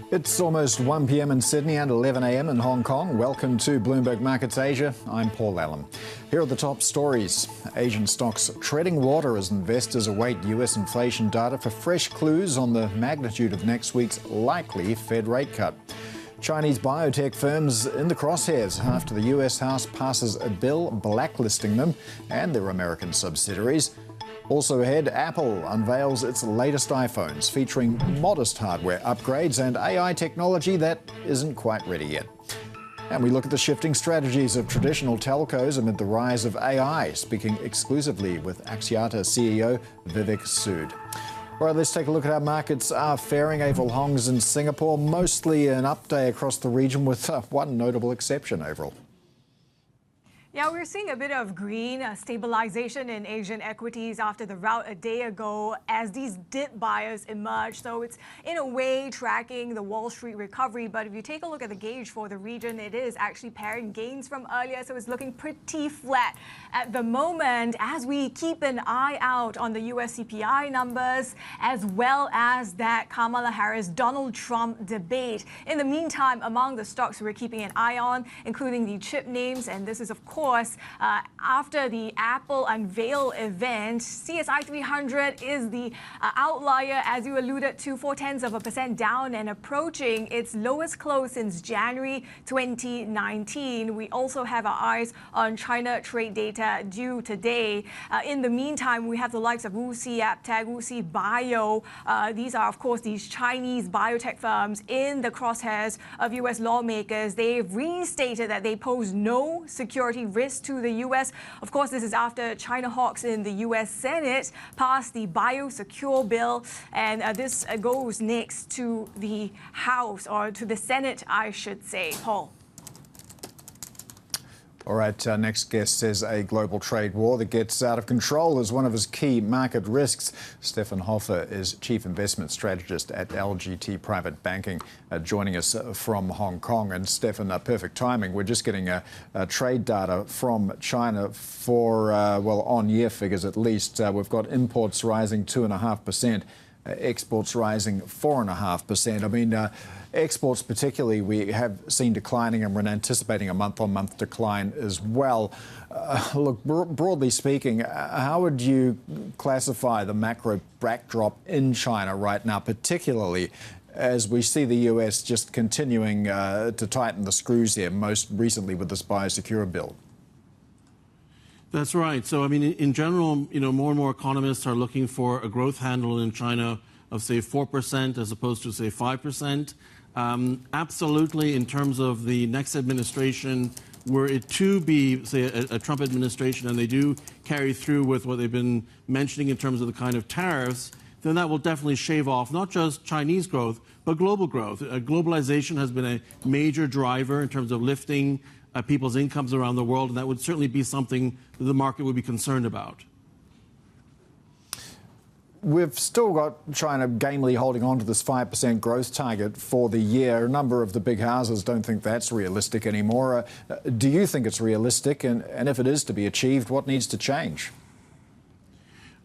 It's almost 1 p.m. in Sydney and 11 a.m. in Hong Kong. Welcome to Bloomberg Markets Asia. I'm Paul Allen. Here are the top stories. Asian stocks treading water as investors await U.S. inflation data for fresh clues on the magnitude of next week's likely Fed rate cut. Chinese biotech firms in the crosshairs after the U.S. House passes a bill blacklisting them and their American subsidiaries. Also ahead, Apple unveils its latest iPhones featuring modest hardware upgrades and AI technology that isn't quite ready yet. And we look at the shifting strategies of traditional telcos amid the rise of AI, speaking exclusively with Axiata CEO Vivek Sood. All right, let's take a look at how markets are faring. Avril Hong's in Singapore, mostly an up day across the region with one notable exception, Avril. Yeah, we're seeing a bit of green stabilization in Asian equities after the rout a day ago as these dip buyers emerge. So it's in a way tracking the Wall Street recovery. But if you take a look at the gauge for the region, it is actually pairing gains from earlier. So it's looking pretty flat at the moment as we keep an eye out on the US CPI numbers as well as that Kamala Harris-Donald Trump debate. In the meantime, among the stocks we're keeping an eye on, including the chip names, and this is, of course, after the Apple Unveil event, CSI 300 is the outlier, as you alluded to, 0.4% down and approaching its lowest close since January 2019. We also have our eyes on China trade data due today. In the meantime, we have the likes of Wuxi AppTec, Wuxi Bio. These are, of course, these Chinese biotech firms in the crosshairs of U.S. lawmakers. They've restated that they pose no security risk to the U.S. Of course, this is after China hawks in the U.S. Senate passed the biosecure bill, and this goes next to the House, or to the Senate, I should say. Paul. All right, next guest says a global trade war that gets out of control is one of his key market risks. Stefan Hofer is Chief Investment Strategist at LGT Private Banking, joining us from Hong Kong. And Stefan, perfect timing. We're just getting trade data from China for, well, on-year figures at least. We've got imports rising 2.5%. Exports rising 4.5%. I mean, exports particularly we have seen declining, and we're anticipating a month-on-month decline as well. Look, broadly speaking, how would you classify the macro backdrop in China right now, particularly as we see the US just continuing to tighten the screws here, most recently with this biosecure bill? That's right. So, I mean, in general, you know, more and more economists are looking for a growth handle in China of, say, 4% as opposed to, say, 5%. Absolutely, in terms of the next administration, were it to be, say, a Trump administration, and they do carry through with what they've been mentioning in terms of the kind of tariffs, then that will definitely shave off not just Chinese growth, but global growth. Globalization has been a major driver in terms of lifting people's incomes around the world, and that would certainly be something that the market would be concerned about. We've still got China gamely holding on to this 5% growth target for the year. A number of the big houses don't think that's realistic anymore. Do you think it's realistic? And if it is to be achieved, what needs to change?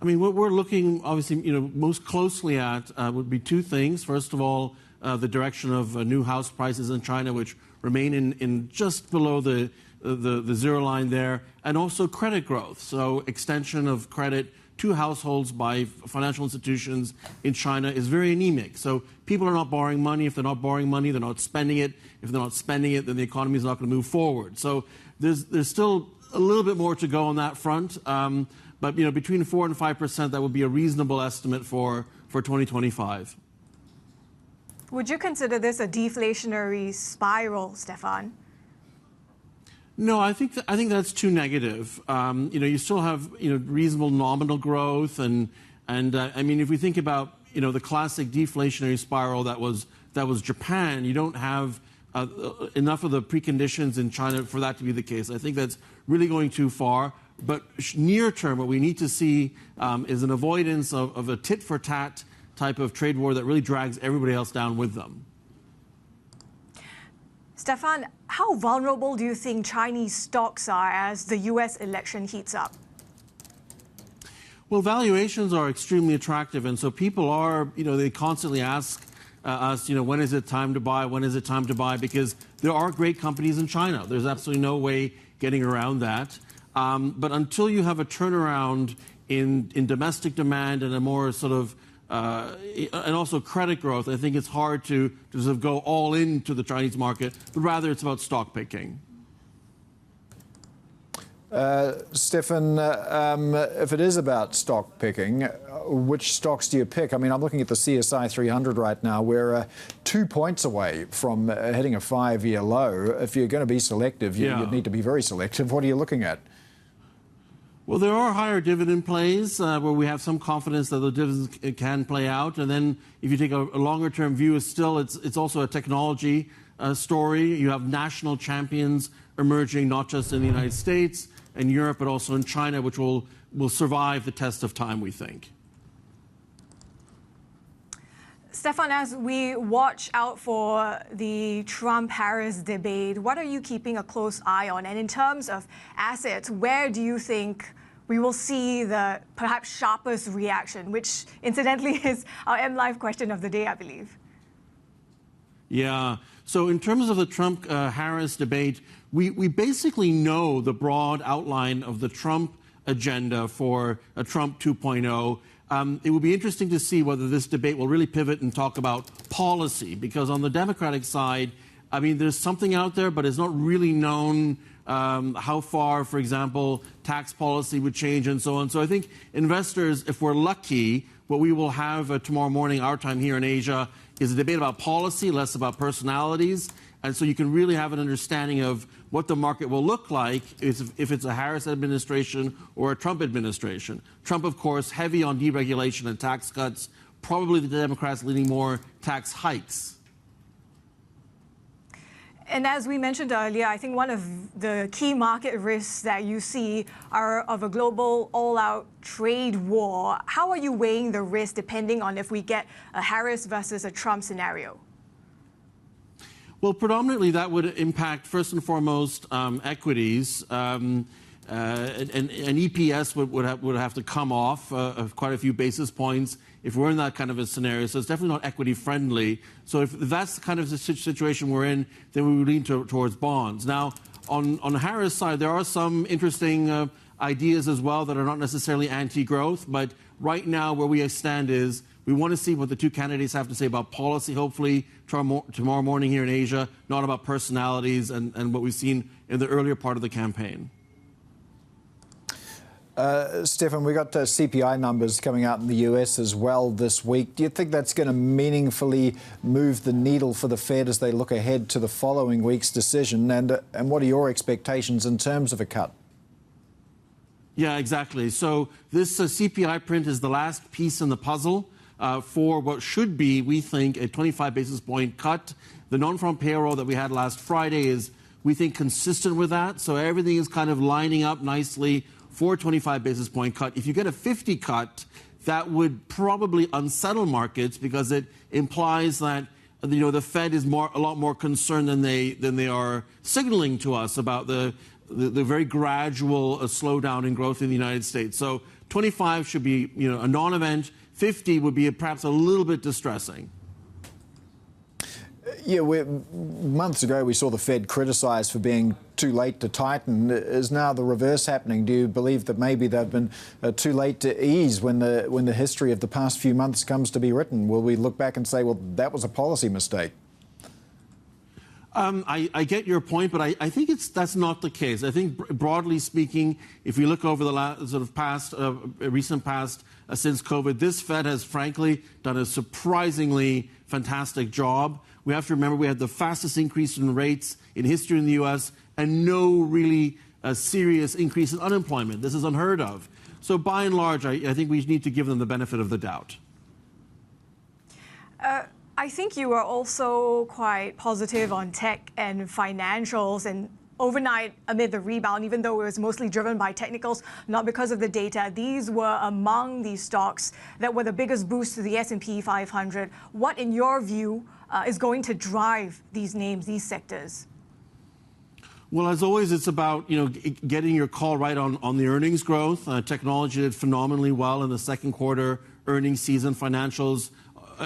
I mean, what we're looking, obviously, you know, most closely at would be two things. First of all, the direction of new house prices in China, which remain in just below the zero line there, and also credit growth. So extension of credit to households by financial institutions in China is very anemic. So people are not borrowing money. If they're not borrowing money, they're not spending it. If they're not spending it, then the economy is not going to move forward. So there's still a little bit more to go on that front. But, you know, between 4% and 5%, that would be a reasonable estimate for 2025. Would you consider this a deflationary spiral, Stefan? No, I think that's too negative. You know, you still have, you know, reasonable nominal growth, and I mean, if we think about, you know, the classic deflationary spiral that was Japan, you don't have enough of the preconditions in China for that to be the case. I think that's really going too far. But near term, what we need to see is an avoidance of a tit-for-tat type of trade war that really drags everybody else down with them. Stefan, how vulnerable do you think Chinese stocks are as the US election heats up? Well, valuations are extremely attractive, and so people are, they constantly ask us, when is it time to buy? When is it time to buy? Because there are great companies in China. There's absolutely no way getting around that. But until you have a turnaround in domestic demand and a more sort of and also credit growth, I think it's hard to sort of go all into the Chinese market, but rather it's about stock picking. Stefan, if it is about stock picking, which stocks do you pick? I mean, I'm looking at the CSI 300 right now. We're 2 points away from hitting a 5-year low. If you're going to be selective, you'd need to be very selective. What are you looking at? Well, there are higher dividend plays where we have some confidence that the dividends can play out. And then if you take a longer-term view, it's also a technology story. You have national champions emerging not just in the United States and Europe, but also in China, which will survive the test of time, we think. Stefan, as we watch out for the Trump-Harris debate, what are you keeping a close eye on? And in terms of assets, where do you think we will see the perhaps sharpest reaction, which incidentally is our MLive question of the day, I believe? Yeah. So in terms of the Trump-Harris debate, we basically know the broad outline of the Trump agenda for a Trump 2.0. It will be interesting to see whether this debate will really pivot and talk about policy, because on the Democratic side, I mean, there's something out there, but it's not really known how far, for example, tax policy would change and so on. So I think investors, if we're lucky, what we will have tomorrow morning, our time here in Asia, is a debate about policy, less about personalities. And so you can really have an understanding of what the market will look like if it's a Harris administration or a Trump administration. Trump, of course, heavy on deregulation and tax cuts, probably the Democrats leaning more tax hikes. And as we mentioned earlier, I think one of the key market risks that you see are of a global all-out trade war. How are you weighing the risk depending on if we get a Harris versus a Trump scenario? Well, predominantly that would impact, first and foremost, equities. And EPS would have to come off quite a few basis points if we're in that kind of a scenario. So it's definitely not equity friendly. So if that's the kind of the situation we're in, then we would lean towards bonds. Now, on the Harris side, there are some interesting ideas as well that are not necessarily anti-growth. But right now, where we stand is we want to see what the two candidates have to say about policy, hopefully tomorrow morning here in Asia, not about personalities and what we've seen in the earlier part of the campaign. Stefan, we got CPI numbers coming out in the US as well this week. Do you think that's going to meaningfully move the needle for the Fed as they look ahead to the following week's decision? And what are your expectations in terms of a cut? Yeah, exactly. So this CPI print is the last piece in the puzzle for what should be, we think, a 25 basis point cut. The non-farm payroll that we had last Friday is, we think, consistent with that. So everything is kind of lining up nicely for a 25 basis point cut. If you get a 50 cut, that would probably unsettle markets because it implies that the Fed is a lot more concerned than they are signaling to us about the very gradual slowdown in growth in the United States. So 25 should be a non-event. 50 would be perhaps a little bit distressing. Yeah, months ago we saw the Fed criticised for being too late to tighten. Is now the reverse happening? Do you believe that maybe they've been too late to ease when the history of the past few months comes to be written? Will we look back and say, well, that was a policy mistake? I get your point, but I think that's not the case. I think broadly speaking, if we look over the recent past since COVID, this Fed has frankly done a surprisingly fantastic job. We have to remember we had the fastest increase in rates in history in the U.S. and no really serious increase in unemployment. This is unheard of. So by and large, I think we need to give them the benefit of the doubt. I think you are also quite positive on tech and financials, and overnight amid the rebound, even though it was mostly driven by technicals, not because of the data, these were among the stocks that were the biggest boost to the S&P 500. What, in your view, is going to drive these names, these sectors? Well, as always, it's about getting your call right on the earnings growth. Technology did phenomenally well in the second quarter earnings season. Financials,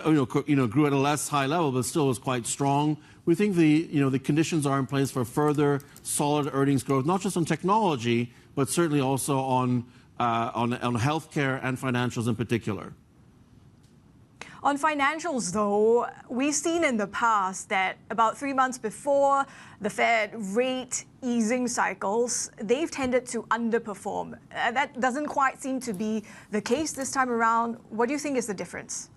grew at a less high level, but still was quite strong. We think the conditions are in place for further solid earnings growth, not just on technology, but certainly also on healthcare and financials in particular. On financials, though, we've seen in the past that about 3 months before the Fed rate easing cycles, they've tended to underperform. That doesn't quite seem to be the case this time around. What do you think is the difference?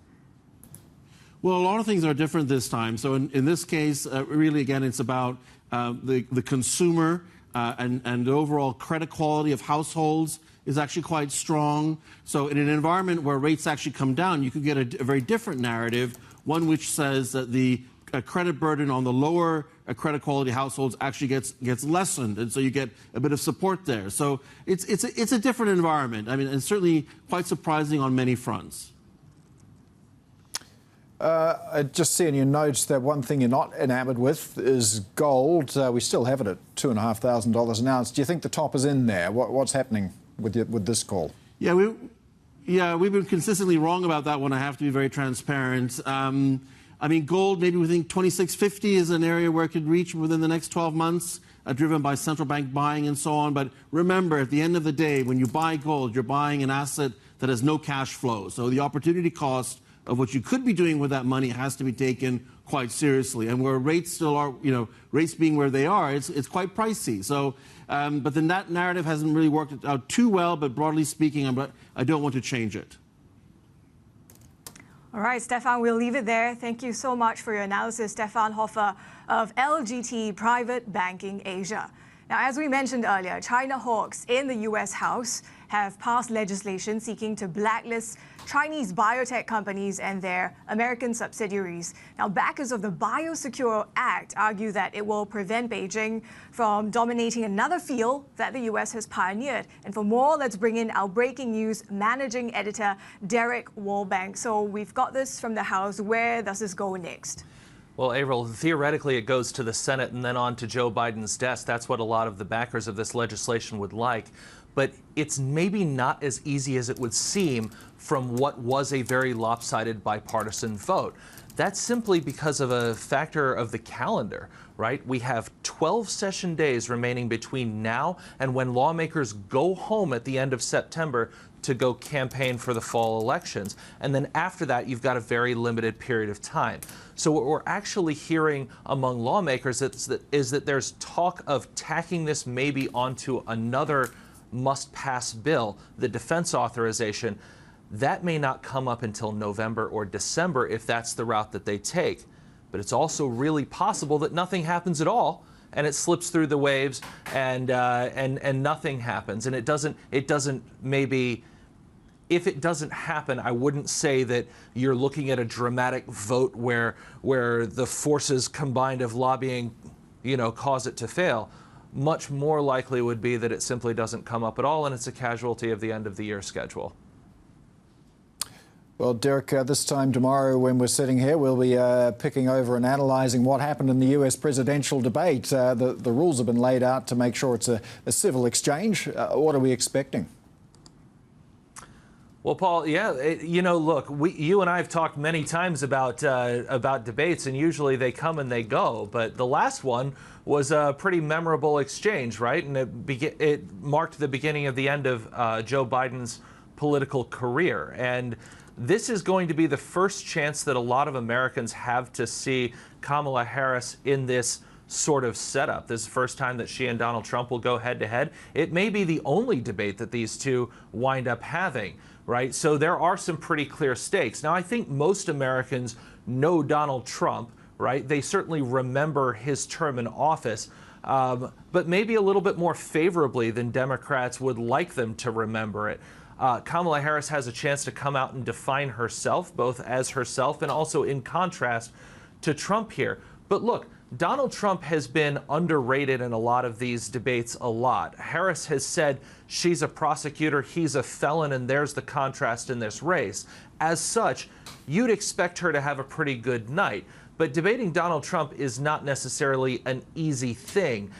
Well, a lot of things are different this time. So in this case, really, again, it's about the consumer and the overall credit quality of households is actually quite strong. So in an environment where rates actually come down, you could get a very different narrative, one which says that the credit burden on the lower credit quality households actually gets lessened, and so you get a bit of support there. So it's a different environment. I mean, it's certainly quite surprising on many fronts. I just see in your notes that one thing you're not enamored with is gold. We still have it at $2,500 an ounce. Do you think the top is in there? What's happening with this call? Yeah, we've been consistently wrong about that one. I have to be very transparent. I mean, gold, maybe we think 2650 is an area where it could reach within the next 12 months, driven by central bank buying and so on. But remember, at the end of the day, when you buy gold, you're buying an asset that has no cash flow. So the opportunity cost of what you could be doing with that money has to be taken quite seriously. And where rates still are, rates being where they are, it's quite pricey. So, but then that narrative hasn't really worked out too well, but broadly speaking, I don't want to change it. All right, Stefan, we'll leave it there. Thank you so much for your analysis, Stefan Hofer of LGT Private Banking Asia. Now, as we mentioned earlier, China hawks in the U.S. House have passed legislation seeking to blacklist Chinese biotech companies and their American subsidiaries. Now, backers of the Biosecure Act argue that it will prevent Beijing from dominating another field that the U.S. has pioneered. And for more, let's bring in our breaking news managing editor, Derek Wallbank. So we've got this from the House. Where does this go next? Well, Avril, theoretically it goes to the Senate and then on to Joe Biden's desk. That's what a lot of the backers of this legislation would like. But it's maybe not as easy as it would seem from what was a very lopsided bipartisan vote. That's simply because of a factor of the calendar, right? We have 12 session days remaining between now and when lawmakers go home at the end of September to go campaign for the fall elections. And then after that, you've got a very limited period of time. So what we're actually hearing among lawmakers is that there's talk of tacking this maybe onto another must-pass bill, the defense authorization. That may not come up until November or December if that's the route that they take. But it's also really possible that nothing happens at all, and it slips through the waves, and nothing happens. And it doesn't maybe. If it doesn't happen, I wouldn't say that you're looking at a dramatic vote where the forces combined of lobbying, cause it to fail. Much more likely would be that it simply doesn't come up at all, and it's a casualty of the end of the year schedule. Well, Derek, this time tomorrow when we're sitting here, we'll be picking over and analysing what happened in the US presidential debate. The rules have been laid out to make sure it's a civil exchange. What are we expecting? Well, Paul, yeah, look, you and I have talked many times about debates, and usually they come and they go. But the last one was a pretty memorable exchange, right? And it marked the beginning of the end of Joe Biden's political career. And this is going to be the first chance that a lot of Americans have to see Kamala Harris in this sort of setup. This is the first time that she and Donald Trump will go head-to-head. It may be the only debate that these two wind up having, right? So there are some pretty clear stakes. Now, I think most Americans know Donald Trump, right? They certainly remember his term in office, but maybe a little bit more favorably than Democrats would like them to remember it. Kamala Harris has a chance to come out and define herself, both as herself and also in contrast to Trump here. But look, Donald Trump has been underrated in a lot of these debates a lot. Harris has said she's a prosecutor, he's a felon, and there's the contrast in this race. As such, you'd expect her to have a pretty good night. But debating Donald Trump is not necessarily an easy thing.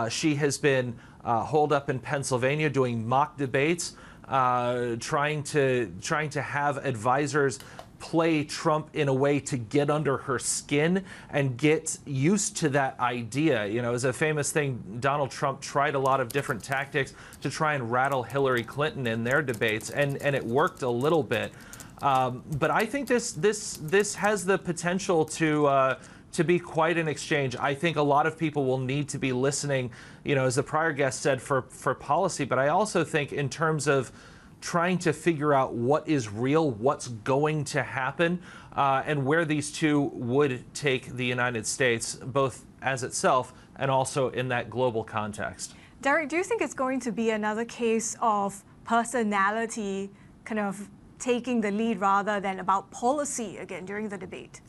She has been holed up in Pennsylvania doing mock debates, trying to have advisors play Trump in a way to get under her skin and get used to that idea. You know, as a famous thing, Donald Trump tried a lot of different tactics to try and rattle Hillary Clinton in their debates, and it worked a little bit. But I think this has the potential to be quite an exchange. I think a lot of people will need to be listening, you know, as the prior guest said, for policy. But I also think in terms of trying to figure out what is real, what's going to happen, and where these two would take the United States, both as itself and also in that global context. Derek, do you think it's going to be another case of personality kind of taking the lead rather than about policy again during the debate?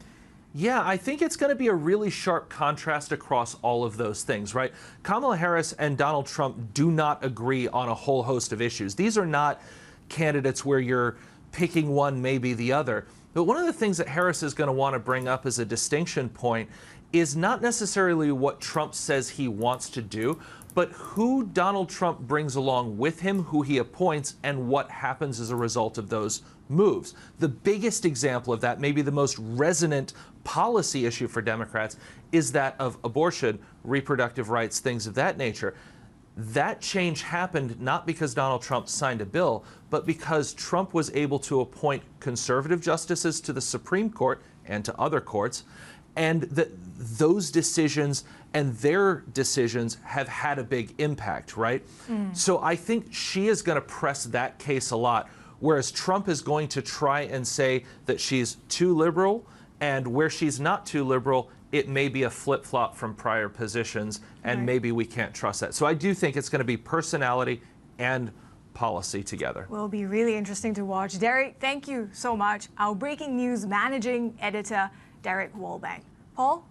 Yeah, I think it's going to be a really sharp contrast across all of those things, right? Kamala Harris and Donald Trump do not agree on a whole host of issues. These are not candidates where you're picking one, maybe the other. But one of the things that Harris is going to want to bring up as a distinction point is not necessarily what Trump says he wants to do, but who Donald Trump brings along with him, who he appoints, and what happens as a result of those moves. The biggest example of that, maybe the most resonant policy issue for Democrats, is that of abortion, reproductive rights, things of that nature. That change happened not because Donald Trump signed a bill, but because Trump was able to appoint conservative justices to the Supreme Court and to other courts, and those decisions and their decisions have had a big impact, right? So I think she is going to press that case a lot, whereas Trump is going to try and say that she's too liberal, and where she's not too liberal, it may be a flip-flop from prior positions, and maybe we can't trust that. So I do think it's going to be personality and policy together. Will be really interesting to watch. Derek, thank you so much. Our breaking news managing editor, Derek Wallbank. Paul?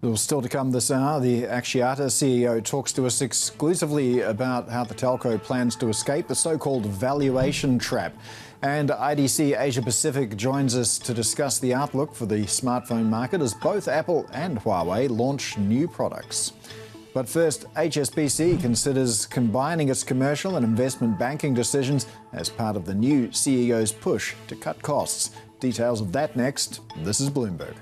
Well, still to come this hour, the Axiata CEO talks to us exclusively about how the telco plans to escape the so-called valuation trap. And IDC Asia Pacific joins us to discuss the outlook for the smartphone market as both Apple and Huawei launch new products. But first, HSBC considers combining its commercial and investment banking decisions as part of the new CEO's push to cut costs. Details of that next. This is Bloomberg.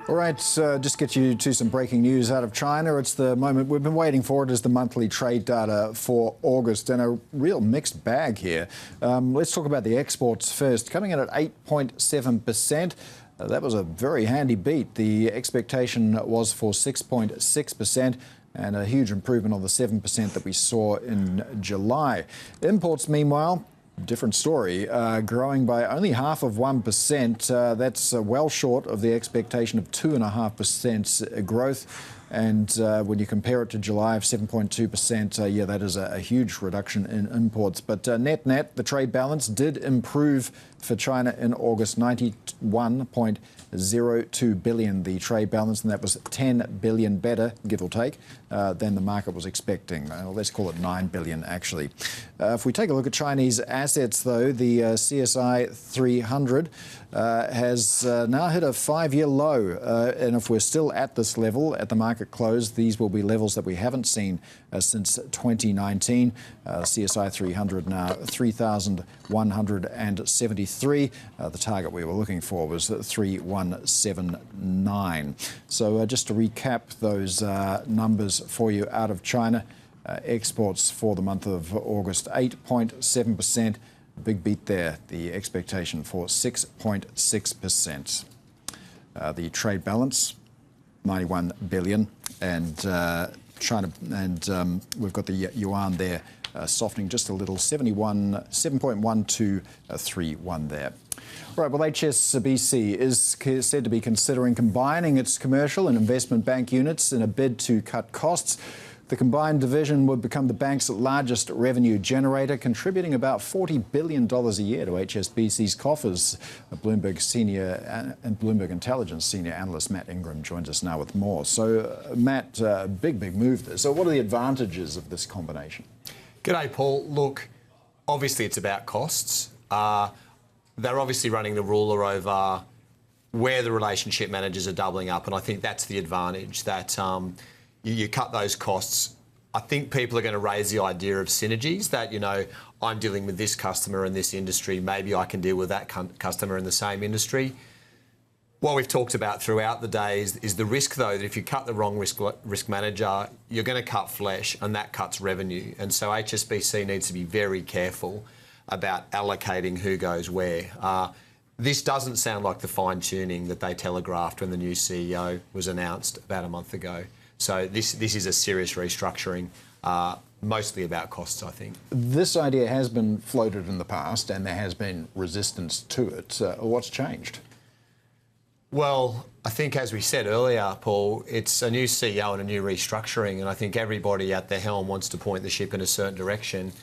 All right, just get you to some breaking news out of China. It's the moment we've been waiting for. It is the monthly trade data for August, and a real mixed bag here. Let's talk about the exports first. Coming in at 8.7%. That was a very handy beat. The expectation was for 6.6%. And a huge improvement on the 7% that we saw in July. Imports, meanwhile, different story, growing by only half of 1%. That's well short of the expectation of 2.5% growth. And when you compare it to July of 7.2%, yeah, that is a huge reduction in imports. But net, the trade balance did improve for China in August, 91.02 billion, the trade balance, and that was 10 billion better, give or take, than the market was expecting. Let's call it 9 billion, actually. If we take a look at Chinese assets, though, the CSI 300 has now hit a 5-year low. And if we're still at this level at the market close, these will be levels that we haven't seen since 2019. CSI 300 now 3,173. The target we were looking for was 3,179. So just to recap those numbers for you out of China, exports for the month of August, 8.7%. Big beat there. The expectation for 6.6%. The trade balance, 91 billion, and China, and we've got the yuan there softening just a little, 7.1231 there. Right, well, HSBC is said to be considering combining its commercial and investment bank units in a bid to cut costs. The combined division would become the bank's largest revenue generator, contributing about $40 billion a year to HSBC's coffers. Bloomberg Intelligence senior analyst Matt Ingram joins us now with more. So, Matt, big move there. So what are the advantages of this combination? G'day, Paul. Look, obviously it's about costs. They're obviously running the ruler over where the relationship managers are doubling up, and I think that's the advantage, that you cut those costs. I think people are going to raise the idea of synergies, that, you know, I'm dealing with this customer in this industry, maybe I can deal with that customer in the same industry. What we've talked about throughout the day is the risk, though, that if you cut the wrong risk manager, you're going to cut flesh, and that cuts revenue. And so HSBC needs to be very careful about allocating who goes where. This doesn't sound like the fine-tuning that they telegraphed when the new CEO was announced about a month ago. So this is a serious restructuring, mostly about costs, I think. This idea has been floated in the past, and there has been resistance to it. What's changed? Well, I think, as we said earlier, Paul, it's a new CEO and a new restructuring, and I think everybody at the helm wants to point the ship in a certain direction.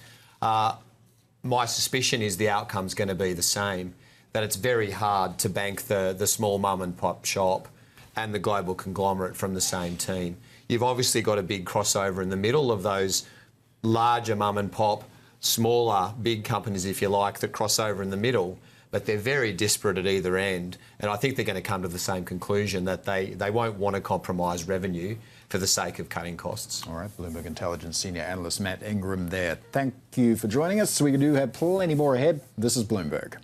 My suspicion is the outcome's going to be the same, that it's very hard to bank the small mum-and-pop shop and the global conglomerate from the same team. You've obviously got a big crossover in the middle of those larger mum-and-pop, smaller, big companies, if you like, that cross over in the middle, but they're very disparate at either end. And I think they're going to come to the same conclusion, that they won't want to compromise revenue for the sake of cutting costs. All right, Bloomberg Intelligence senior analyst Matt Ingram there. Thank you for joining us. We do have plenty more ahead. This is Bloomberg.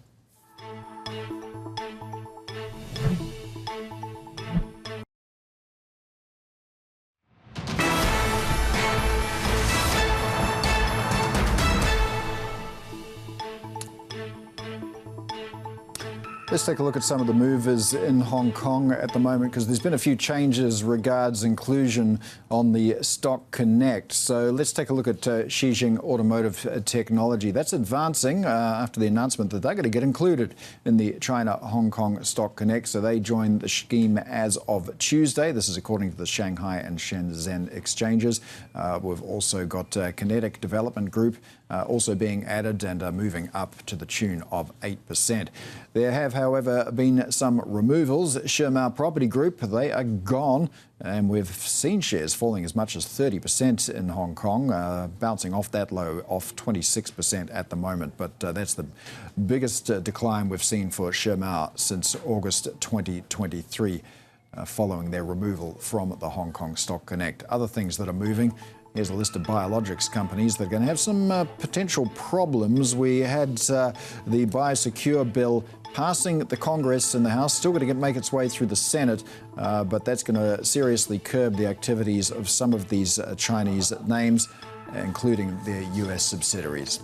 Let's take a look at some of the movers in Hong Kong at the moment, because there's been a few changes regards inclusion on the Stock Connect. So let's take a look at Xijing Automotive Technology. That's advancing after the announcement that they're going to get included in the China-Hong Kong Stock Connect. So they joined the scheme as of Tuesday. This is according to the Shanghai and Shenzhen exchanges. We've also got Kinetic Development Group also being added and moving up to the tune of 8%. There have, however, been some removals. Shimao Property Group, they are gone, and we've seen shares falling as much as 30% in Hong Kong, bouncing off that low, off 26% at the moment. But that's the biggest decline we've seen for Shimao since August 2023, following their removal from the Hong Kong Stock Connect. Other things that are moving. Here's a list of biologics companies that are going to have some potential problems. We had the Biosecure bill passing the Congress and the House, still going to make its way through the Senate, but that's going to seriously curb the activities of some of these Chinese names, including their US subsidiaries.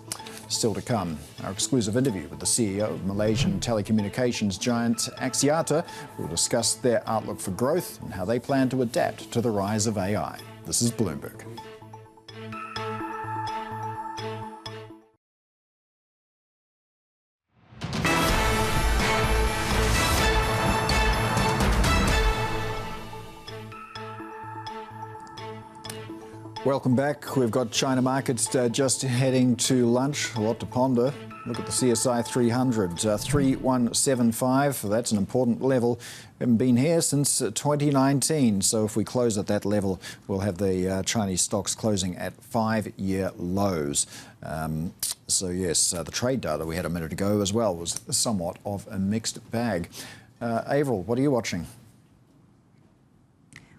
Still to come, our exclusive interview with the CEO of Malaysian telecommunications giant Axiata. We'll discuss their outlook for growth and how they plan to adapt to the rise of AI. This is Bloomberg. Welcome back. We've got China markets just heading to lunch. A lot to ponder. Look at the CSI 300, 3175. That's an important level. We haven't been here since 2019. So if we close at that level, we'll have the Chinese stocks closing at 5-year lows. So yes, the trade data we had a minute ago as well was somewhat of a mixed bag. Avril, what are you watching?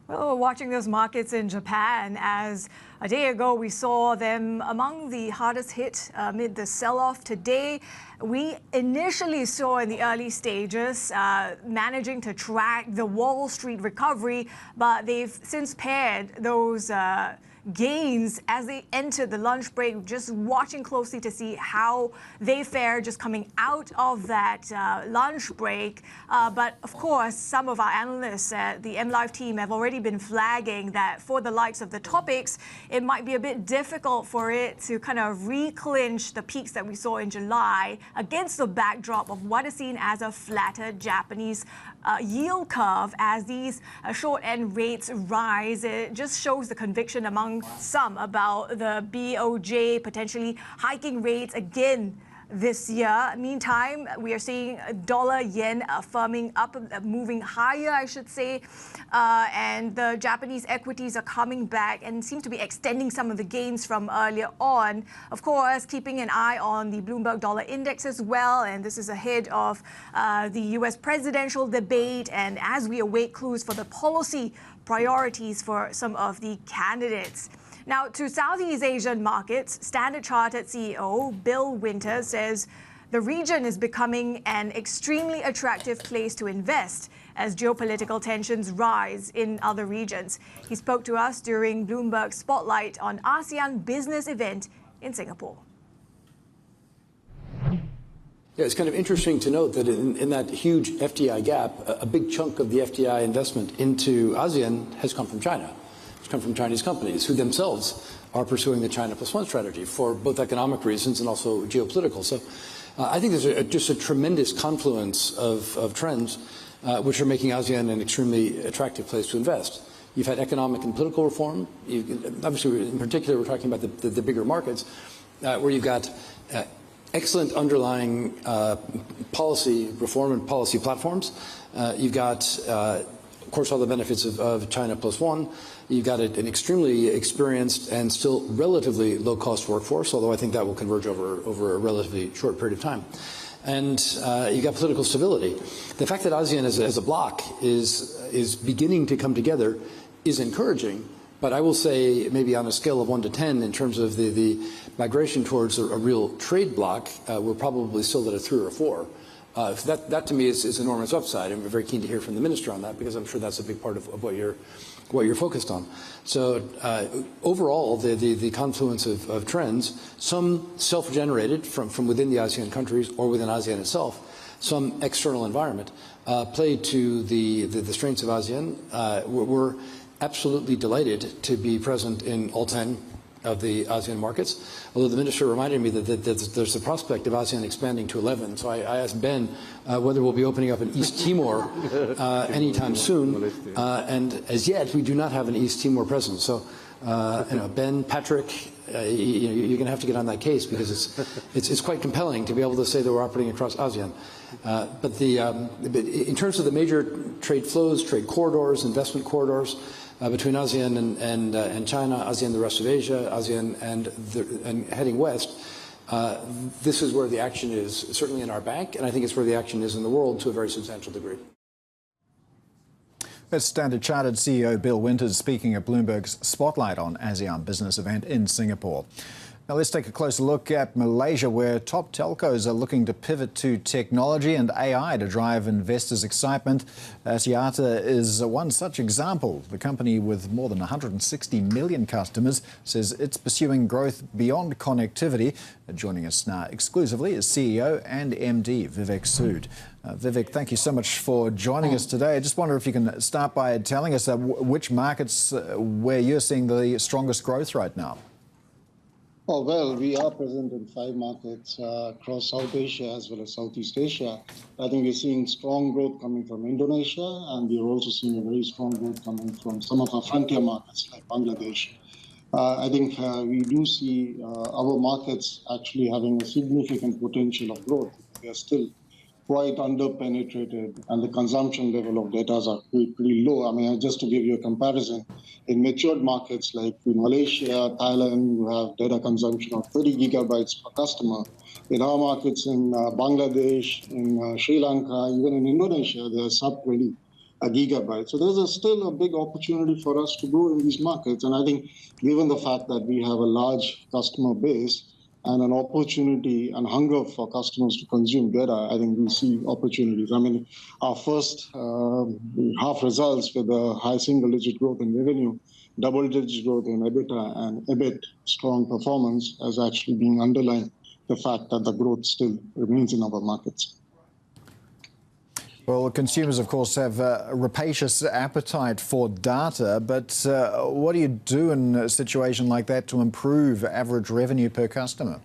Well, we're watching those markets in Japan, as a day ago we saw them among the hardest hit amid the sell-off. Today, we initially saw in the early stages managing to track the Wall Street recovery, but they've since paired those gains as they entered the lunch break, just watching closely to see how they fare just coming out of that lunch break. But of course, some of our analysts at the MLive team have already been flagging that for the likes of the topics, it might be a bit difficult for it to kind of re-clinch the peaks that we saw in July against the backdrop of what is seen as a flatter Japanese yield curve as these short-end rates rise. It just shows the conviction among some about the BOJ potentially hiking rates again this year. Meantime, we are seeing dollar-yen firming up, moving higher, I should say, and the Japanese equities are coming back and seem to be extending some of the gains from earlier on. Of course, keeping an eye on the Bloomberg Dollar Index as well, and this is ahead of the US presidential debate and as we await clues for the policy priorities for some of the candidates. Now, to Southeast Asian markets, Standard Chartered CEO Bill Winters says the region is becoming an extremely attractive place to invest as geopolitical tensions rise in other regions. He spoke to us during Bloomberg Spotlight on ASEAN Business event in Singapore. Yeah, it's kind of interesting to note that in that huge FDI gap, a big chunk of the FDI investment into ASEAN has come from China. It's come from Chinese companies who themselves are pursuing the China plus one strategy for both economic reasons and also geopolitical. So I think there's just a tremendous confluence of trends which are making ASEAN an extremely attractive place to invest. You've had economic and political reform. Obviously, in particular, we're talking about the bigger markets where you've got excellent underlying policy reform and policy platforms. You've got, of course, all the benefits of China plus one. You've got an extremely experienced and still relatively low-cost workforce, although I think that will converge over a relatively short period of time. And you've got political stability. The fact that ASEAN as a bloc is beginning to come together is encouraging, but I will say maybe on a scale of 1 to 10 in terms of the migration towards a real trade bloc, we're probably still at a 3 or a 4. So that to me is enormous upside, and we're very keen to hear from the minister on that because I'm sure that's a big part of what you're focused on. So overall, the confluence of trends, some self-generated from within the ASEAN countries or within ASEAN itself, some external environment, play to the strengths of ASEAN. We're absolutely delighted to be present in all 10 of the ASEAN markets, although the minister reminded me that there's the prospect of ASEAN expanding to 11. So I asked Ben whether we'll be opening up in East Timor anytime soon, and as yet we do not have an East Timor presence. So Ben, Patrick, you're going to have to get on that case because it's quite compelling to be able to say that we're operating across ASEAN. But in terms of the major trade flows, trade corridors, investment corridors, between ASEAN and China, ASEAN the rest of Asia, ASEAN and heading west, this is where the action is, certainly in our bank, and I think it's where the action is in the world to a very substantial degree. That's Standard Chartered CEO Bill Winters speaking at Bloomberg's Spotlight on ASEAN Business event in Singapore. Now let's take a closer look at Malaysia, where top telcos are looking to pivot to technology and AI to drive investors' excitement. Axiata is one such example. The company, with more than 160 million customers, says it's pursuing growth beyond connectivity. Joining us now exclusively is CEO and MD Vivek Sood. Vivek, thank you so much for joining us today. I just wonder if you can start by telling us which markets where you're seeing the strongest growth right now. Oh, well, we are present in 5 markets across South Asia as well as Southeast Asia. I think we're seeing strong growth coming from Indonesia, and we're also seeing a very strong growth coming from some of our frontier markets like Bangladesh. I think we do see our markets actually having a significant potential of growth. They are still quite under-penetrated, and the consumption level of data are pretty low. I mean, just to give you a comparison, in matured markets like in Malaysia, Thailand, you have data consumption of 30 gigabytes per customer. In our markets in Bangladesh, in Sri Lanka, even in Indonesia, they're sub 20 gigabytes. So there's still a big opportunity for us to grow in these markets. And I think given the fact that we have a large customer base, and an opportunity and hunger for customers to consume data, I think we see opportunities. I mean, our first half results with a high single-digit growth in revenue, double-digit growth in EBITDA, and EBIT strong performance has actually been underlined the fact that the growth still remains in our markets. Well, consumers, of course, have a rapacious appetite for data, but what do you do in a situation like that to improve average revenue per customer?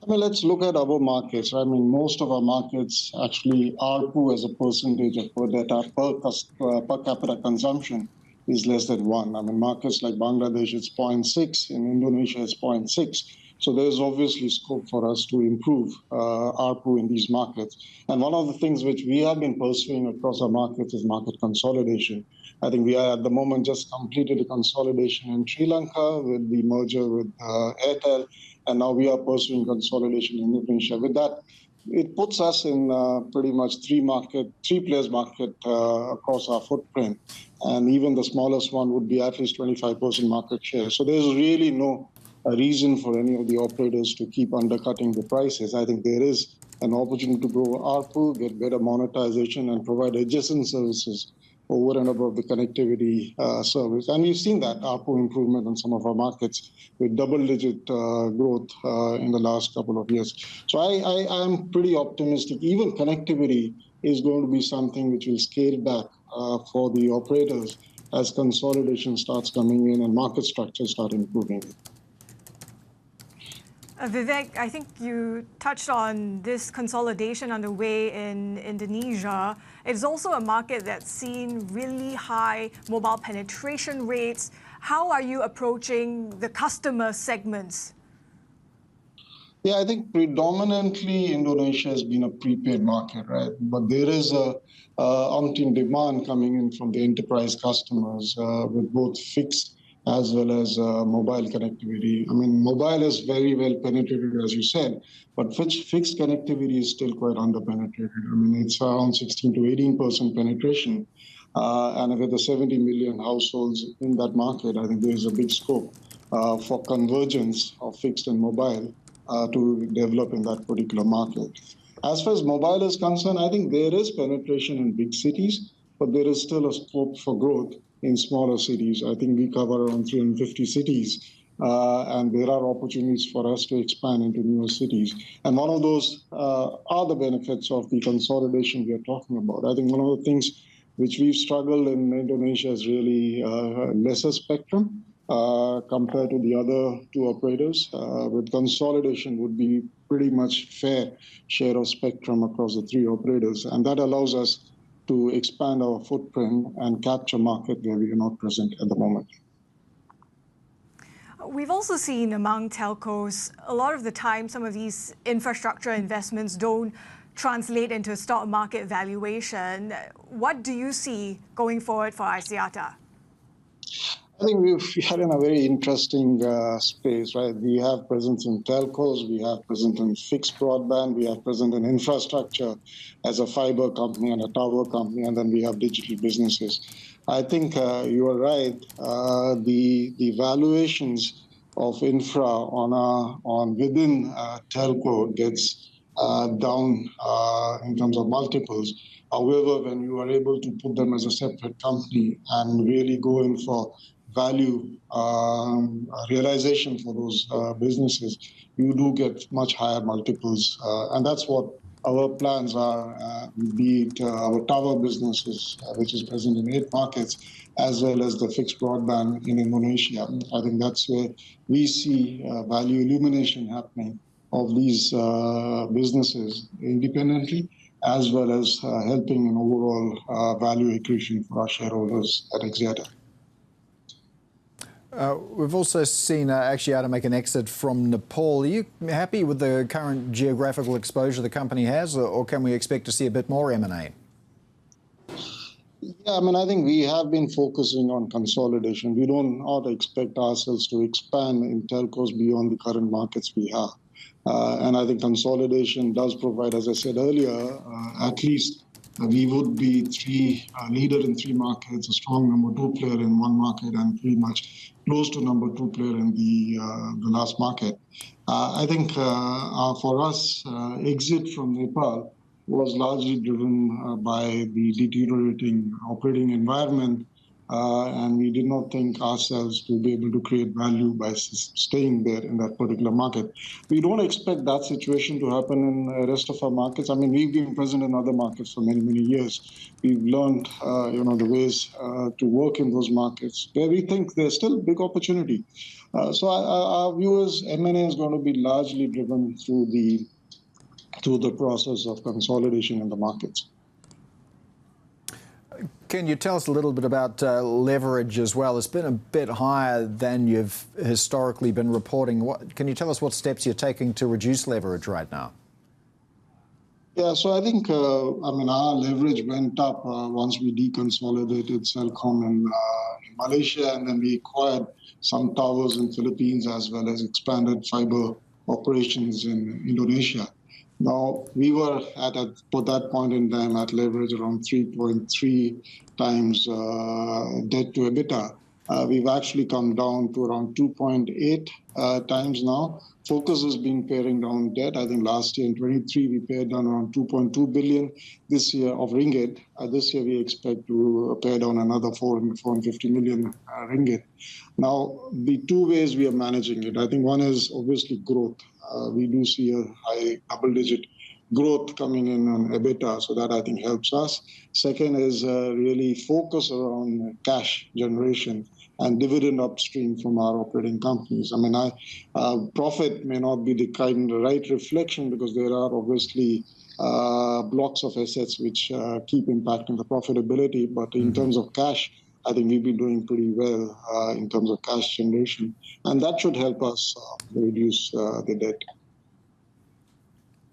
I mean, let's look at our markets. I mean, most of our markets actually ARPU as a percentage of per data per capita consumption is less than 1. I mean, markets like Bangladesh, it's 0.6. In Indonesia, it's 0.6. So there's obviously scope for us to improve ARPU in these markets. And one of the things which we have been pursuing across our markets is market consolidation. I think we are at the moment just completed a consolidation in Sri Lanka with the merger with Airtel, and now we are pursuing consolidation in Indonesia. With that, it puts us in pretty much three players market across our footprint. And even the smallest one would be at least 25% market share. So there's really no reason for any of the operators to keep undercutting the prices. I think there is an opportunity to grow ARPU, get better monetization, and provide adjacent services over and above the connectivity service. And we've seen that ARPU improvement in some of our markets with double-digit growth in the last couple of years. So I'm pretty optimistic. Even connectivity is going to be something which will scale back for the operators as consolidation starts coming in and market structures start improving. Vivek, I think you touched on this consolidation underway in Indonesia. It's also a market that's seen really high mobile penetration rates. How are you approaching the customer segments? Yeah, I think predominantly Indonesia has been a prepaid market, right? But there is a umpteen demand coming in from the enterprise customers with both fixed as well as mobile connectivity. I mean, mobile is very well penetrated, as you said, but fixed connectivity is still quite under-penetrated. I mean, it's around 16 to 18% penetration. And with the 70 million households in that market, I think there is a big scope for convergence of fixed and mobile to develop in that particular market. As far as mobile is concerned, I think there is penetration in big cities, but there is still a scope for growth in smaller cities. I think we cover around 350 cities, and there are opportunities for us to expand into newer cities. And one of those are the benefits of the consolidation we are talking about. I think one of the things which we've struggled in Indonesia is really lesser spectrum compared to the other two operators. With consolidation would be pretty much fair share of spectrum across the three operators, and that allows us to expand our footprint and capture market where we are not present at the moment. We've also seen among telcos, a lot of the time, some of these infrastructure investments don't translate into stock market valuation. What do you see going forward for Axiata? I think we are in a very interesting space, right? We have presence in telcos, we have presence in fixed broadband, we have presence in infrastructure as a fiber company and a tower company, and then we have digital businesses. I think you are right. The valuations of infra on within telco gets down in terms of multiples. However, when you are able to put them as a separate company and really go in for value realization for those businesses, you do get much higher multiples. And that's what our plans are, be it our tower businesses, which is present in 8 markets, as well as the fixed broadband in Indonesia. I think that's where we see value illumination happening of these businesses independently, as well as helping in overall value accretion for our shareholders at Axiata. We've also seen Axiata make an exit from Nepal. Are you happy with the current geographical exposure the company has, or can we expect to see a bit more M&A? Yeah, I mean, I think we have been focusing on consolidation. We don't ought to expect ourselves to expand in telcos beyond the current markets we have. And I think consolidation does provide, as I said earlier, at least we would be leader in 3 markets, a strong number 2 player in 1 market, and pretty much close to number 2 player in the last market. I think for us, exit from Nepal was largely driven by the deteriorating operating environment and we did not think ourselves to be able to create value by staying there in that particular market. We don't expect that situation to happen in the rest of our markets. I mean, we've been present in other markets for many, many years. We've learned, the ways to work in those markets where we think there's still big opportunity. So our view is M&A is going to be largely driven through the process of consolidation in the markets. Can you tell us a little bit about leverage as well? It's been a bit higher than you've historically been reporting. Can you tell us what steps you're taking to reduce leverage right now? Yeah, so I think, our leverage went up once we deconsolidated Celcom in Malaysia, and then we acquired some towers in Philippines as well as expanded fiber operations in Indonesia. Now, we were at that point in time at leverage around 3.3 times debt to EBITDA. We've actually come down to around 2.8 times now. Focus has been paring down debt. I think last year in 23, we paid down around 2.2 billion this year of ringgit. This year, we expect to pay down another 450 million ringgit. Now, the two ways we are managing it, I think one is obviously growth. We do see a high double-digit growth coming in on EBITDA, so that I think helps us. Second is really focus around cash generation and dividend upstream from our operating companies. I mean, profit may not be the right reflection because there are obviously blocks of assets which keep impacting the profitability. But in terms of cash, I think we've been doing pretty well in terms of cash generation. And that should help us reduce the debt.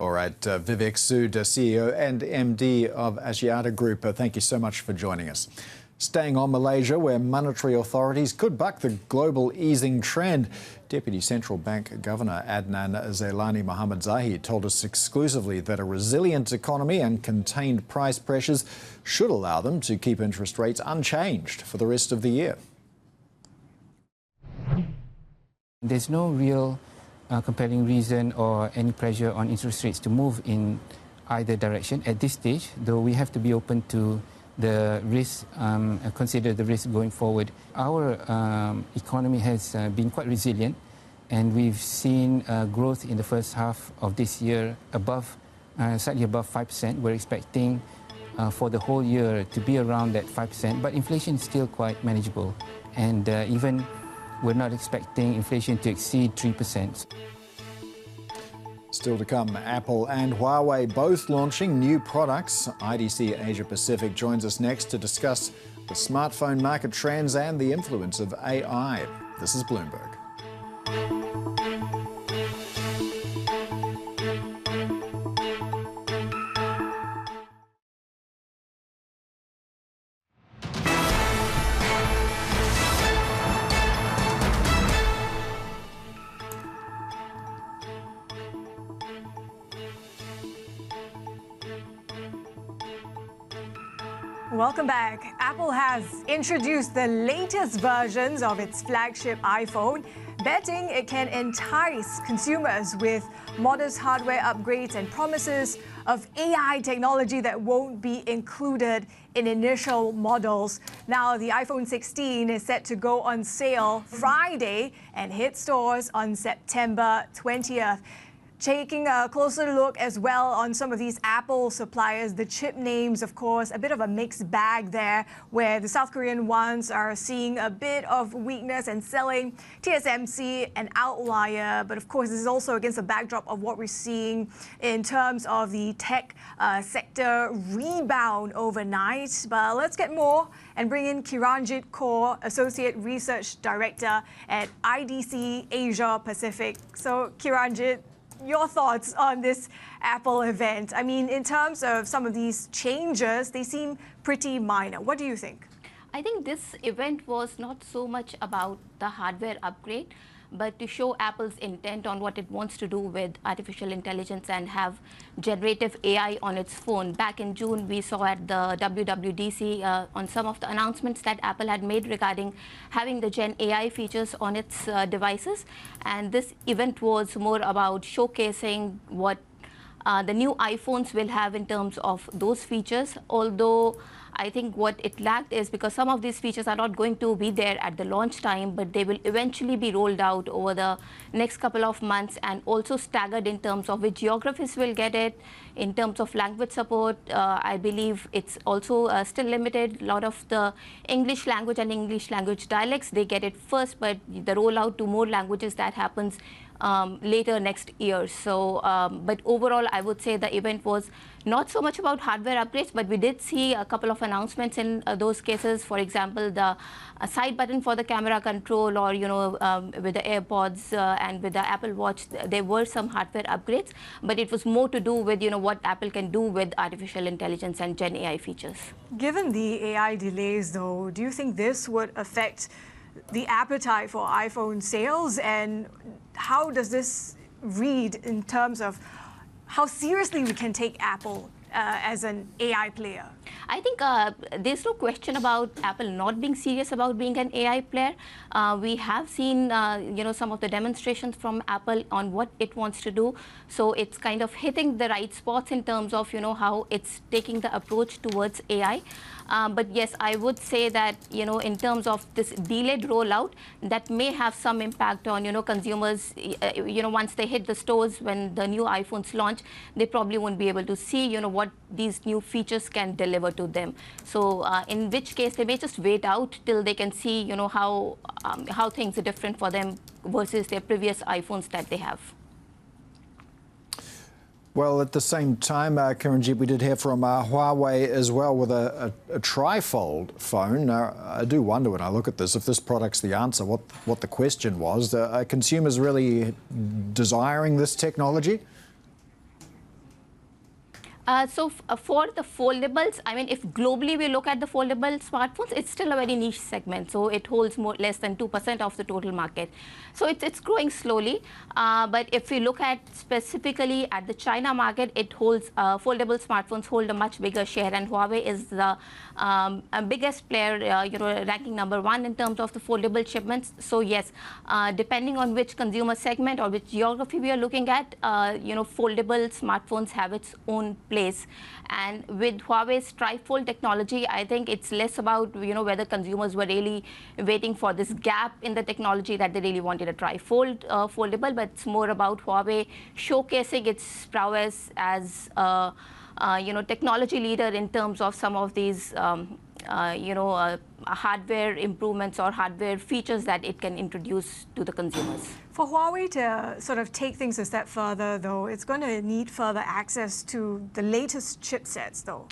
All right, Vivek Sood, CEO and MD of Axiata Group, thank you so much for joining us. Staying on Malaysia, where monetary authorities could buck the global easing trend, Deputy Central Bank Governor Adnan Zailani Mohammed Zahid told us exclusively that a resilient economy and contained price pressures should allow them to keep interest rates unchanged for the rest of the year. There's no real compelling reason or any pressure on interest rates to move in either direction at this stage, though we have to be open to the risk, consider the risk going forward. Our economy has been quite resilient, and we've seen growth in the first half of this year slightly above 5%. We're expecting for the whole year to be around that 5%, but inflation is still quite manageable. And even we're not expecting inflation to exceed 3%. Still to come, Apple and Huawei both launching new products. IDC Asia Pacific joins us next to discuss the smartphone market trends and the influence of AI. This is Bloomberg. Welcome back. Apple has introduced the latest versions of its flagship iPhone, betting it can entice consumers with modest hardware upgrades and promises of AI technology that won't be included in initial models. Now, the iPhone 16 is set to go on sale Friday and hit stores on September 20th. Taking a closer look as well on some of these Apple suppliers, the chip names, of course, a bit of a mixed bag there, where the South Korean ones are seeing a bit of weakness and selling. TSMC, an outlier, but of course, this is also against the backdrop of what we're seeing in terms of the tech sector rebound overnight. But let's get more and bring in Kiranjit Kaur, Associate Research Director at IDC Asia Pacific. So, Kiranjit, your thoughts on this Apple event? I mean, in terms of some of these changes, they seem pretty minor. What do you think? I think this event was not so much about the hardware upgrade, but to show Apple's intent on what it wants to do with artificial intelligence and have generative AI on its phone. Back in June, we saw at the WWDC on some of the announcements that Apple had made regarding having the Gen AI features on its devices. And this event was more about showcasing what the new iPhones will have in terms of those features, although I think what it lacked is because some of these features are not going to be there at the launch time, but they will eventually be rolled out over the next couple of months and also staggered in terms of which geographies will get it. In terms of language support, I believe it's also still limited. A lot of the English language and English language dialects, they get it first, but the rollout to more languages, that happens later next year. So, but overall, I would say the event was not so much about hardware upgrades, but we did see a couple of announcements in those cases. For example, the side button for the camera control, or with the AirPods and with the Apple Watch, there were some hardware upgrades, but it was more to do with what Apple can do with artificial intelligence and Gen AI features. Given the AI delays, though, do you think this would affect the appetite for iPhone sales, and how does this read in terms of how seriously we can take Apple as an AI player? I think there's no question about Apple not being serious about being an AI player. We have seen, some of the demonstrations from Apple on what it wants to do. So it's kind of hitting the right spots in terms of, how it's taking the approach towards AI. But yes, I would say that, in terms of this delayed rollout, that may have some impact on, consumers. Once they hit the stores when the new iPhones launch, they probably won't be able to see, what these new features can deliver to them. So in which case, they may just wait out till they can see, how things are different for them versus their previous iPhones that they have. Well, at the same time, Kiranjit, we did hear from Huawei as well with a trifold phone. Now, I do wonder when I look at this, if this product's the answer, what the question was. Are consumers really desiring this technology? So for the foldables, I mean, if globally we look at the foldable smartphones, it's still a very niche segment. So it holds less than 2% of the total market. So it's growing slowly. But if we look at specifically at the China market, it holds foldable smartphones hold a much bigger share, and Huawei is the biggest player, ranking #1 in terms of the foldable shipments. So yes, depending on which consumer segment or which geography we are looking at, foldable smartphones have its own place. And with Huawei's trifold technology, I think it's less about whether consumers were really waiting for this gap in the technology that they really wanted a trifold foldable, but it's more about Huawei showcasing its prowess as technology leader in terms of some of these hardware improvements or hardware features that it can introduce to the consumers. For Huawei to sort of take things a step further, though, it's going to need further access to the latest chipsets, though.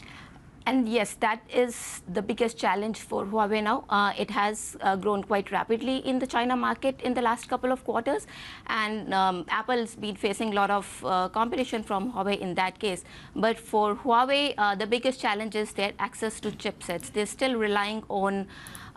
And yes, that is the biggest challenge for Huawei now. It has grown quite rapidly in the China market in the last couple of quarters. And Apple's been facing a lot of competition from Huawei in that case. But for Huawei, the biggest challenge is their access to chipsets. They're still relying on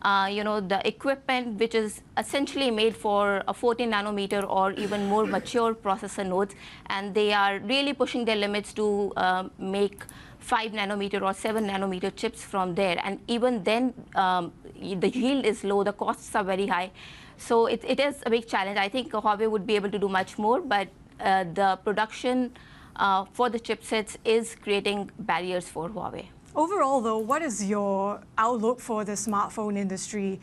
the equipment which is essentially made for a 14 nanometer or even more mature processor nodes. And they are really pushing their limits to make 5 nanometer or 7 nanometer chips from there. And even then, the yield is low, the costs are very high. So it is a big challenge. I think Huawei would be able to do much more, but the production for the chipsets is creating barriers for Huawei. Overall, though, what is your outlook for the smartphone industry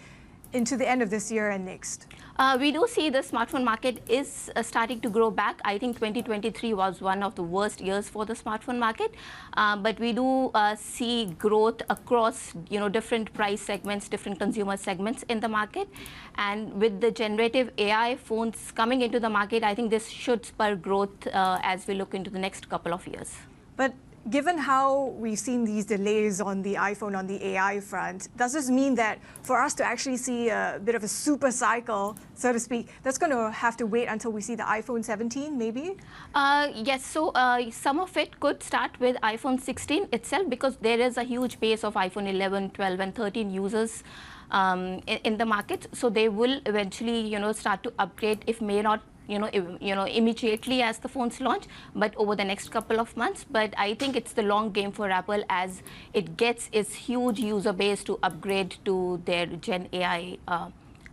into the end of this year and next? We do see the smartphone market is starting to grow back. I think 2023 was one of the worst years for the smartphone market. But we do see growth across different price segments, different consumer segments in the market. And with the generative AI phones coming into the market, I think this should spur growth as we look into the next couple of years. But given how we've seen these delays on the iPhone on the AI front, does this mean that for us to actually see a bit of a super cycle, so to speak, that's going to have to wait until we see the iPhone 17, maybe? Yes, so some of it could start with iPhone 16 itself, because there is a huge base of iPhone 11, 12, and 13 users in the market. So they will eventually, start to upgrade, if may not immediately as the phones launch, but over the next couple of months. But I think it's the long game for Apple as it gets its huge user base to upgrade to their Gen AI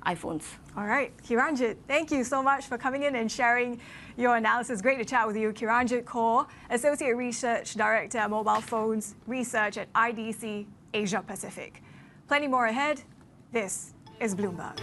iPhones. All right, Kiranjit, thank you so much for coming in and sharing your analysis. Great to chat with you. Kiranjit Kaur, Associate Research Director, Mobile Phones Research at IDC Asia Pacific. Plenty more ahead. This is Bloomberg.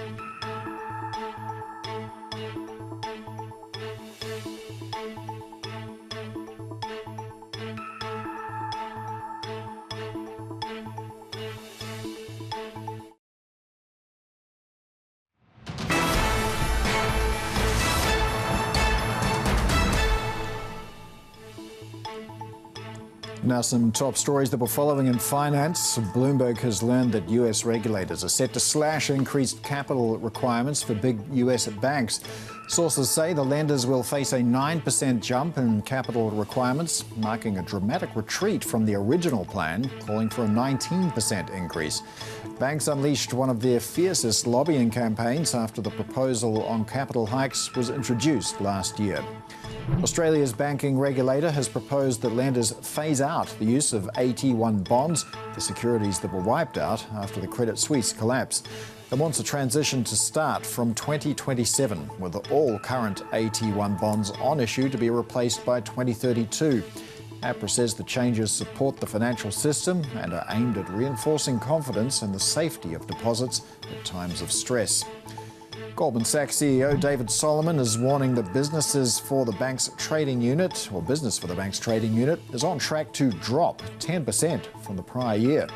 Now some top stories that we're following in finance. Bloomberg has learned that US regulators are set to slash increased capital requirements for big US banks. Sources say the lenders will face a 9% jump in capital requirements, marking a dramatic retreat from the original plan, calling for a 19% increase. Banks unleashed one of their fiercest lobbying campaigns after the proposal on capital hikes was introduced last year. Australia's banking regulator has proposed that lenders phase out the use of AT1 bonds, the securities that were wiped out after the Credit Suisse collapse. It wants a transition to start from 2027, with all current AT1 bonds on issue to be replaced by 2032. APRA says the changes support the financial system and are aimed at reinforcing confidence in the safety of deposits at times of stress. Goldman Sachs CEO David Solomon is warning that business for the bank's trading unit is on track to drop 10% from the prior year.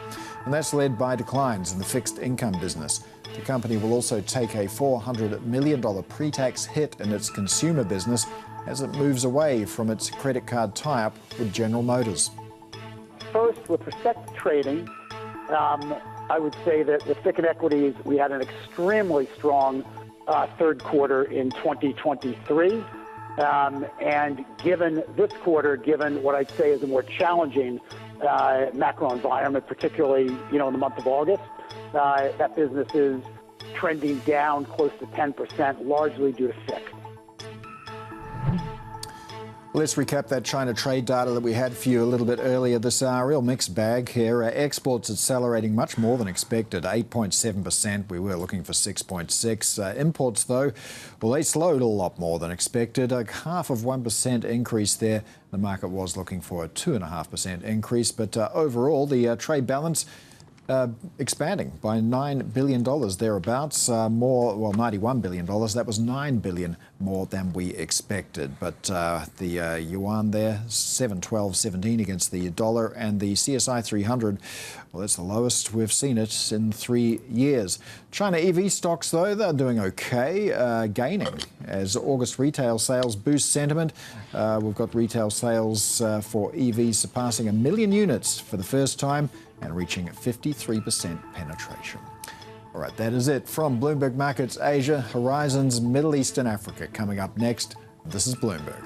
And that's led by declines in the fixed income business. The company will also take a $400 million pre-tax hit in its consumer business as it moves away from its credit card tie-up with General Motors. First, with respect to trading, I would say that with FICC and equities, we had an extremely strong third quarter in 2023. And given this quarter, given what I'd say is a more challenging macro environment, particularly, in the month of August, that business is trending down close to 10%, largely due to FICC. Let's recap that China trade data that we had for you a little bit earlier this hour. Real mixed bag here. Exports accelerating much more than expected, 8.7%. We were looking for 6.6%. Imports, though, well, they slowed a lot more than expected. A 0.5% increase there. The market was looking for a 2.5% increase. But overall, the trade balance expanding by $9 billion thereabouts, $91 billion. That was $9 billion more than we expected. But the yuan there, 7.1217 against the dollar, and the CSI 300, well, that's the lowest we've seen it in 3 years. China EV stocks, though, they're doing okay, gaining as August retail sales boost sentiment. We've got retail sales for EVs surpassing 1 million units for the first time and reaching 53% penetration. All right, that is it from Bloomberg Markets Asia. Horizons Middle East and Africa coming up next. This is Bloomberg.